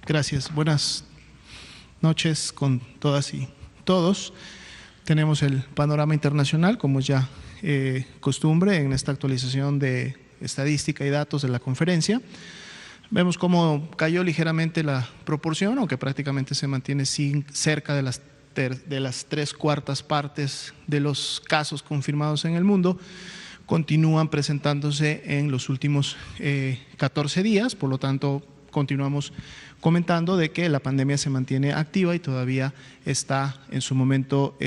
Gracias. Buenas noches con todas y todos. Tenemos el panorama internacional, como es ya costumbre en esta actualización de estadística y datos de la conferencia. Vemos cómo cayó ligeramente la proporción, aunque prácticamente se mantiene cerca de las 3/4 partes de los casos confirmados en el mundo. Continúan presentándose en los últimos 14 días, por lo tanto continuamos comentando de que la pandemia se mantiene activa y todavía está en su momento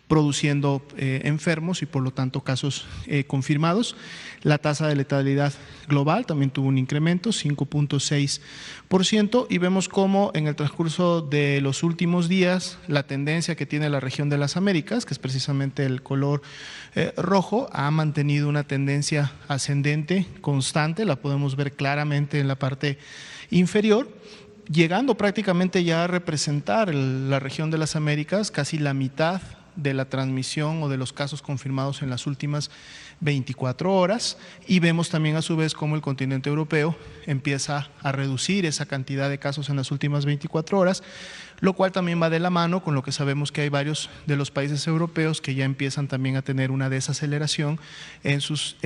produciendo enfermos y por lo tanto casos confirmados. La tasa de letalidad global también tuvo un incremento, 5.6%, y vemos cómo en el transcurso de los últimos días la tendencia que tiene la región de las Américas, que es precisamente el color rojo, ha mantenido una tendencia ascendente constante, la podemos ver claramente en la parte inferior, llegando prácticamente ya a representar la región de las Américas casi la mitad de la transmisión o de los casos confirmados en las últimas 24 horas, y vemos también a su vez cómo el continente europeo empieza a reducir esa cantidad de casos en las últimas 24 horas, lo cual también va de la mano con lo que sabemos que hay varios de los países europeos que ya empiezan también a tener una desaceleración en sus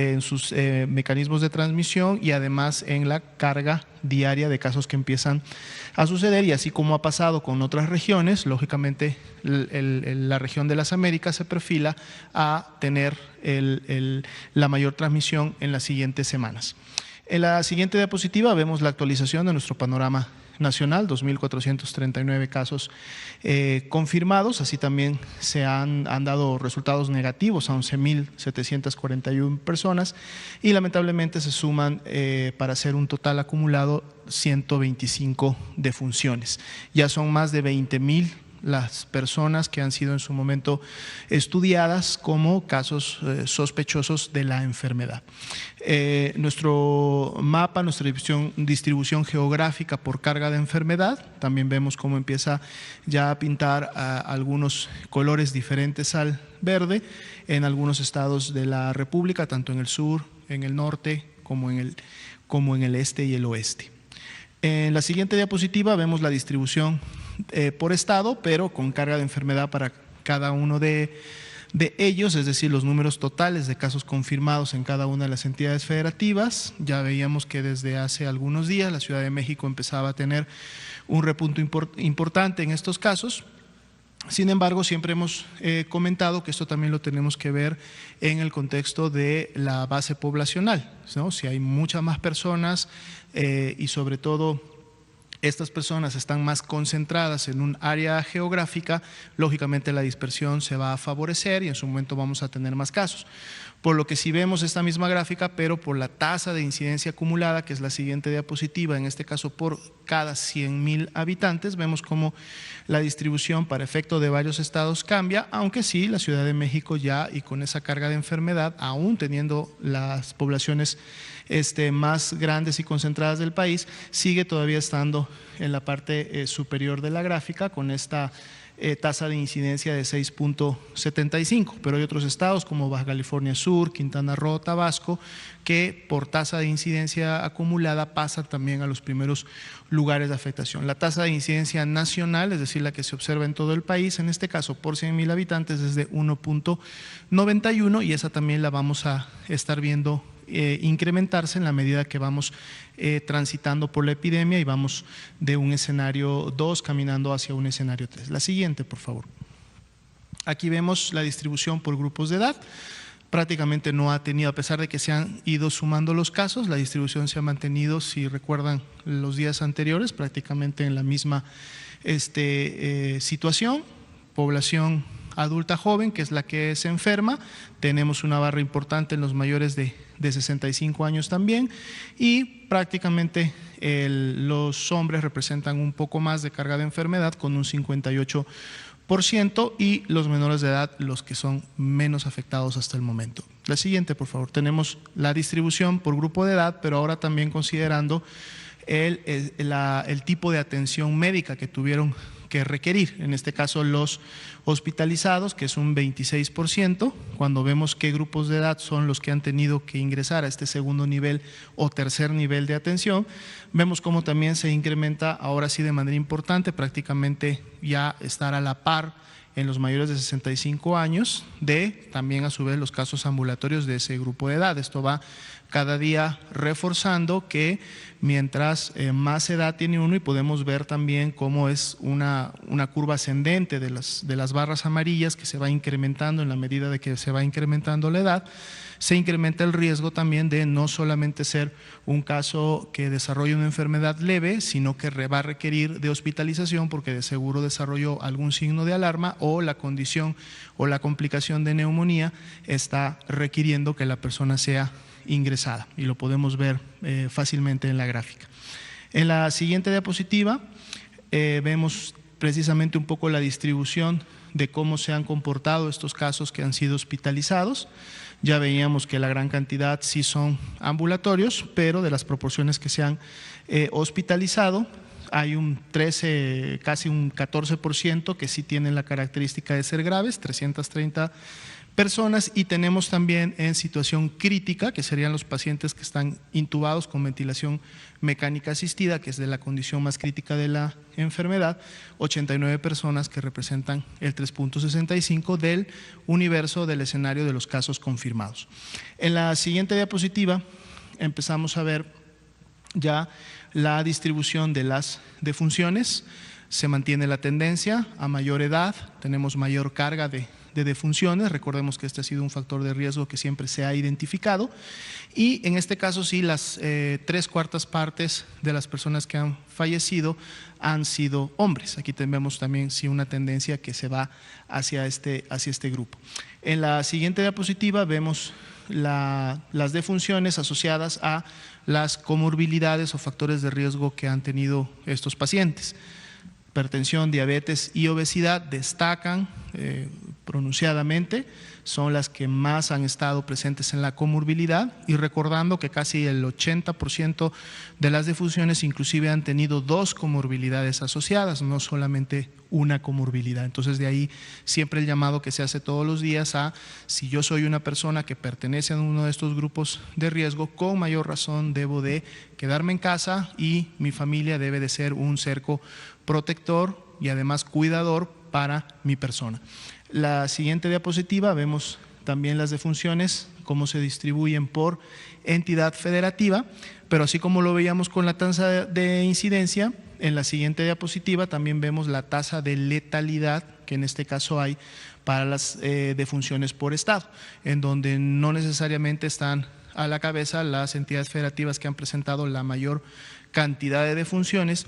mecanismos de transmisión y además en la carga diaria de casos que empiezan a suceder, y así como ha pasado con otras regiones, lógicamente la región de las Américas se perfila a tener la mayor transmisión en las siguientes semanas. En la siguiente diapositiva vemos la actualización de nuestro panorama nacional, 2.439 casos confirmados, así también se han dado resultados negativos a 11.741 personas y lamentablemente se suman para hacer un total acumulado 125 defunciones. Ya son más de 20.000 las personas que han sido en su momento estudiadas como casos sospechosos de la enfermedad. Nuestro mapa, nuestra distribución geográfica por carga de enfermedad, también vemos cómo empieza ya a pintar algunos colores diferentes al verde en algunos estados de la República, tanto en el sur, en el norte, como en el este y el oeste. En la siguiente diapositiva vemos la distribución por estado, pero con carga de enfermedad para cada uno de ellos, es decir, los números totales de casos confirmados en cada una de las entidades federativas. Ya veíamos que desde hace algunos días la Ciudad de México empezaba a tener un repunto importante en estos casos. Sin embargo, siempre hemos comentado que esto también lo tenemos que ver en el contexto de la base poblacional, ¿no? Si hay muchas más personas y sobre todo estas personas están más concentradas en un área geográfica, lógicamente la dispersión se va a favorecer y en su momento vamos a tener más casos. Por lo que si vemos esta misma gráfica, pero por la tasa de incidencia acumulada, que es la siguiente diapositiva, en este caso por cada 100.000 habitantes, vemos cómo la distribución para efecto de varios estados cambia, aunque sí, la Ciudad de México ya y con esa carga de enfermedad, aún teniendo las poblaciones más grandes y concentradas del país, sigue todavía estando en la parte superior de la gráfica con esta tasa de incidencia de 6.75, pero hay otros estados como Baja California Sur, Quintana Roo, Tabasco, que por tasa de incidencia acumulada pasan también a los primeros lugares de afectación. La tasa de incidencia nacional, es decir, la que se observa en todo el país, en este caso por 100.000 habitantes es de 1.91 y esa también la vamos a estar viendo incrementarse en la medida que vamos transitando por la epidemia y vamos de un escenario 2 caminando hacia un escenario 3. La siguiente, por favor. Aquí vemos la distribución por grupos de edad. Prácticamente no ha tenido, a pesar de que se han ido sumando los casos, la distribución se ha mantenido, si recuerdan los días anteriores, prácticamente en la misma situación. Población adulta joven, que es la que se enferma, tenemos una barra importante en los mayores de 65 años también, y prácticamente los hombres representan un poco más de carga de enfermedad con un 58% y los menores de edad los que son menos afectados hasta el momento. La siguiente, por favor. Tenemos la distribución por grupo de edad, pero ahora también considerando el tipo de atención médica que tuvieron que requerir. En este caso, los hospitalizados, que es un 26%, cuando vemos qué grupos de edad son los que han tenido que ingresar a este segundo nivel o tercer nivel de atención, vemos cómo también se incrementa, ahora sí de manera importante, prácticamente ya estar a la par en los mayores de 65 años, de también a su vez los casos ambulatorios de ese grupo de edad. Esto va cada día reforzando que mientras más edad tiene uno, y podemos ver también cómo es una curva ascendente de las barras amarillas que se va incrementando en la medida de que se va incrementando la edad, se incrementa el riesgo también de no solamente ser un caso que desarrolle una enfermedad leve, sino que va a requerir de hospitalización porque de seguro desarrolló algún signo de alarma o la condición o la complicación de neumonía está requiriendo que la persona sea ingresada, y lo podemos ver fácilmente en la gráfica. En la siguiente diapositiva vemos precisamente un poco la distribución de cómo se han comportado estos casos que han sido hospitalizados. Ya veíamos que la gran cantidad sí son ambulatorios, pero de las proporciones que se han hospitalizado, hay un 13, casi un 14% que sí tienen la característica de ser graves, 330 personas, y tenemos también en situación crítica, que serían los pacientes que están intubados con ventilación mecánica asistida, que es de la condición más crítica de la enfermedad, 89 personas, que representan el 3.65 del universo del escenario de los casos confirmados. En la siguiente diapositiva empezamos a ver ya la distribución de las defunciones. Se mantiene la tendencia a mayor edad, tenemos mayor carga de defunciones. Recordemos que este ha sido un factor de riesgo que siempre se ha identificado, y en este caso sí, las 3/4 partes de las personas que han fallecido han sido hombres. Aquí tenemos también sí una tendencia que se va hacia este grupo. En la siguiente diapositiva vemos las defunciones asociadas a las comorbilidades o factores de riesgo que han tenido estos pacientes. Hipertensión, diabetes y obesidad destacan pronunciadamente, son las que más han estado presentes en la comorbilidad, y recordando que casi el 80% de las defunciones inclusive han tenido 2 comorbilidades asociadas, no solamente una comorbilidad. Entonces de ahí siempre el llamado que se hace todos los días a, si yo soy una persona que pertenece a uno de estos grupos de riesgo, con mayor razón debo de quedarme en casa, y mi familia debe de ser un cerco protector y además cuidador para mi persona. La siguiente diapositiva vemos también las defunciones, cómo se distribuyen por entidad federativa, pero así como lo veíamos con la tasa de incidencia, en la siguiente diapositiva también vemos la tasa de letalidad que en este caso hay para las defunciones por estado, en donde no necesariamente están a la cabeza las entidades federativas que han presentado la mayor cantidad de defunciones,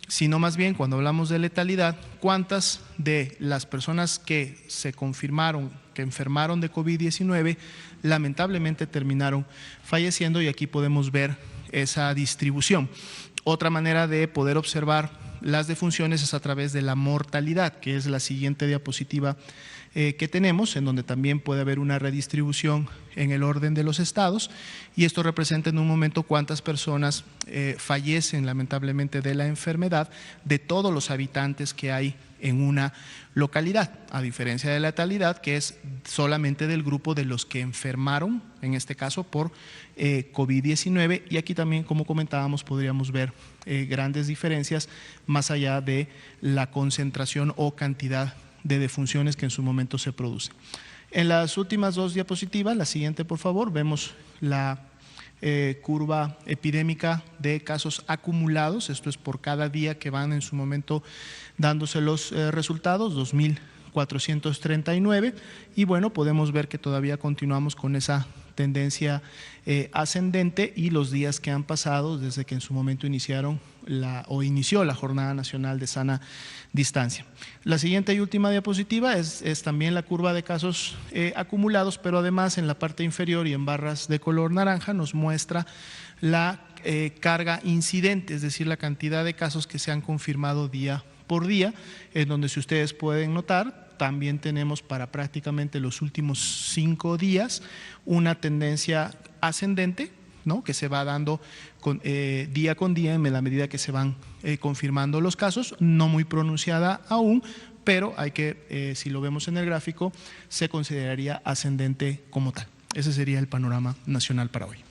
sino más bien, cuando hablamos de letalidad, cuántas de las personas que se confirmaron que enfermaron de COVID-19 lamentablemente terminaron falleciendo, y aquí podemos ver esa distribución. Otra manera de poder observar las defunciones es a través de la mortalidad, que es la siguiente diapositiva que tenemos, en donde también puede haber una redistribución en el orden de los estados, y esto representa en un momento cuántas personas fallecen lamentablemente de la enfermedad de todos los habitantes que hay en una localidad, a diferencia de la letalidad, que es solamente del grupo de los que enfermaron, en este caso por COVID-19, y aquí también, como comentábamos, podríamos ver grandes diferencias más allá de la concentración o cantidad de defunciones que en su momento se producen. En las últimas 2 diapositivas, la siguiente por favor, vemos la curva epidémica de casos acumulados. Esto es por cada día que van en su momento dándose los resultados, 2.439, y bueno, podemos ver que todavía continuamos con esa tendencia ascendente, y los días que han pasado desde que en su momento inició la Jornada Nacional de Sana Distancia. La siguiente y última diapositiva es también la curva de casos acumulados, pero además en la parte inferior y en barras de color naranja nos muestra la carga incidente, es decir, la cantidad de casos que se han confirmado día por día, en donde, si ustedes pueden notar, también tenemos para prácticamente los últimos 5 días una tendencia ascendente, ¿no?, que se va dando día con día en la medida que se van confirmando los casos, no muy pronunciada aún, pero hay que, si lo vemos en el gráfico, se consideraría ascendente como tal. Ese sería el panorama nacional para hoy.